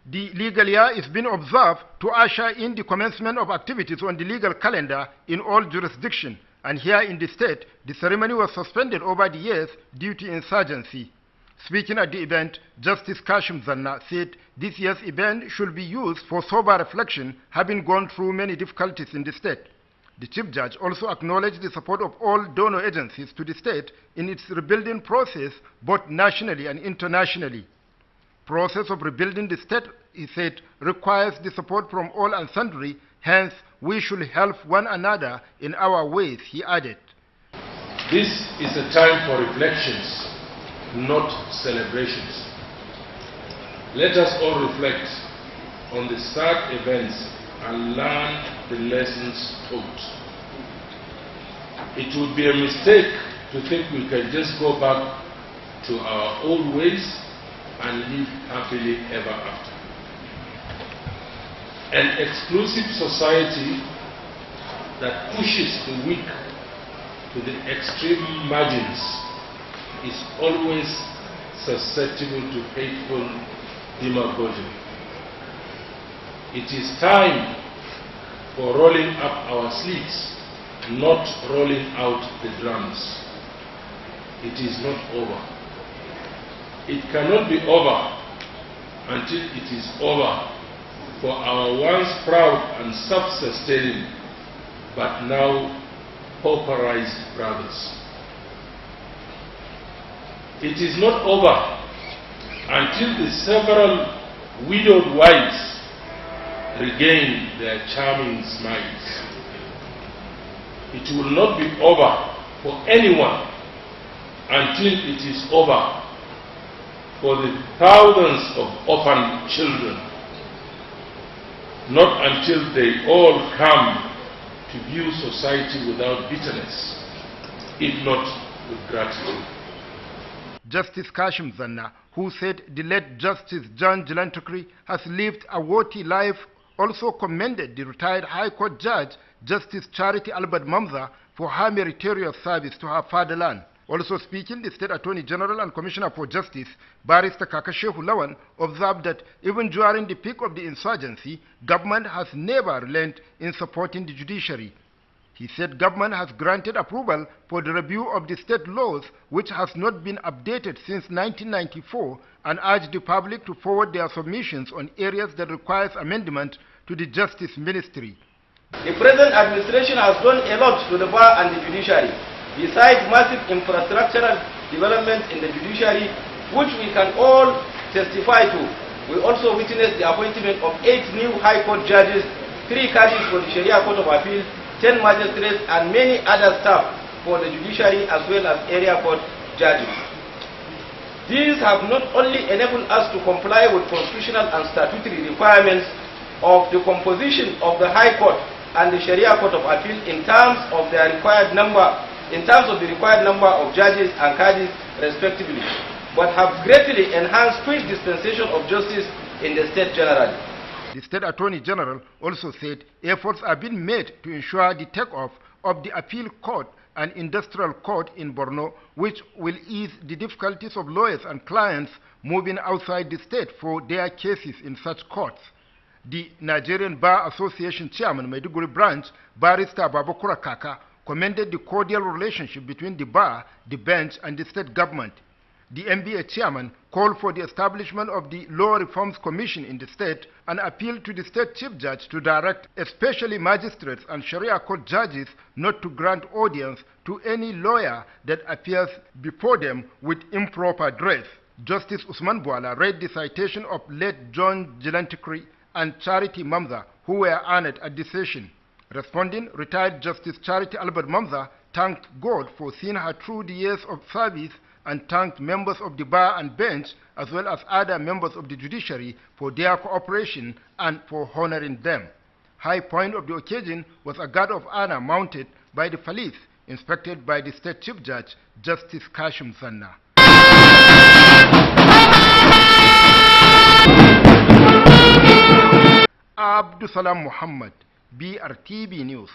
The legal year is being observed to usher in the commencement of activities on the legal calendar in all jurisdictions, and here in the state, the ceremony was suspended over the years due to insurgency. Speaking at the event, Justice Kashim Zannah said this year's event should be used for sober reflection, having gone through many difficulties in the state. The Chief Judge also acknowledged the support of all donor agencies to the state in its rebuilding process, both nationally and internationally. Process of rebuilding the state, he said, requires the support from all and sundry, hence we should help one another in our ways, he added. This is a time for reflections, not celebrations. Let us all reflect on the sad events and learn the lessons taught. It would be a mistake to think we can just go back to our old ways and live happily ever after. An exclusive society that pushes the weak to the extreme margins is always susceptible to hateful demagogy. It is time for rolling up our sleeves, not rolling out the drums. It is not over. It cannot be over until it is over for our once proud and self-sustaining, but now pauperized brothers. It is not over until the several widowed wives regain their charming smiles. It will not be over for anyone until it is over for the thousands of orphan children, not until they all come to view society without bitterness, if not with gratitude. Justice Kashim Zannah, who said the late Justice John Gilantakri has lived a worthy life, also commended the retired High Court Judge, Justice Charity Albert Mamza, for her meritorious service to her fatherland. Also speaking, the State Attorney General and Commissioner for Justice, Barrister Kakashehu Lawan, observed that even during the peak of the insurgency, government has never relented in supporting the judiciary. He said government has granted approval for the review of the state laws, which has not been updated since 1994, and urged the public to forward their submissions on areas that requires amendment to the Justice Ministry. The present administration has done a lot to the bar and the judiciary. Besides massive infrastructural development in the judiciary, which we can all testify to, we also witnessed the appointment of 8 new High Court judges, 3 caddies for the Sharia Court of Appeal, 10 magistrates, and many other staff for the judiciary as well as area court judges. These have not only enabled us to comply with constitutional and statutory requirements of the composition of the High Court and the Sharia Court of Appeal in terms of the required number of judges and caddies respectively, but have greatly enhanced quick dispensation of justice in the state generally. The State Attorney General also said efforts are being made to ensure the takeoff of the Appeal Court and Industrial Court in Borno, which will ease the difficulties of lawyers and clients moving outside the state for their cases in such courts. The Nigerian Bar Association Chairman, Maiduguri Branch, Barrister Babakura Kaka, commended the cordial relationship between the bar, the bench, and the state government. The NBA chairman called for the establishment of the Law Reforms Commission in the state and appealed to the state chief judge to direct especially magistrates and Sharia court judges not to grant audience to any lawyer that appears before them with improper dress. Justice Usman Bwala read the citation of late John Gilantakri and Charity Mamza, who were honored at the session. Responding, retired Justice Charity Albert Mamza thanked God for seeing her through the years of service and thanked members of the bar and bench as well as other members of the judiciary for their cooperation and for honoring them. High point of the occasion was a guard of honor mounted by the police, inspected by the State Chief Judge, Justice Kashim Zannah. Abdusalam Muhammad, BRTB News.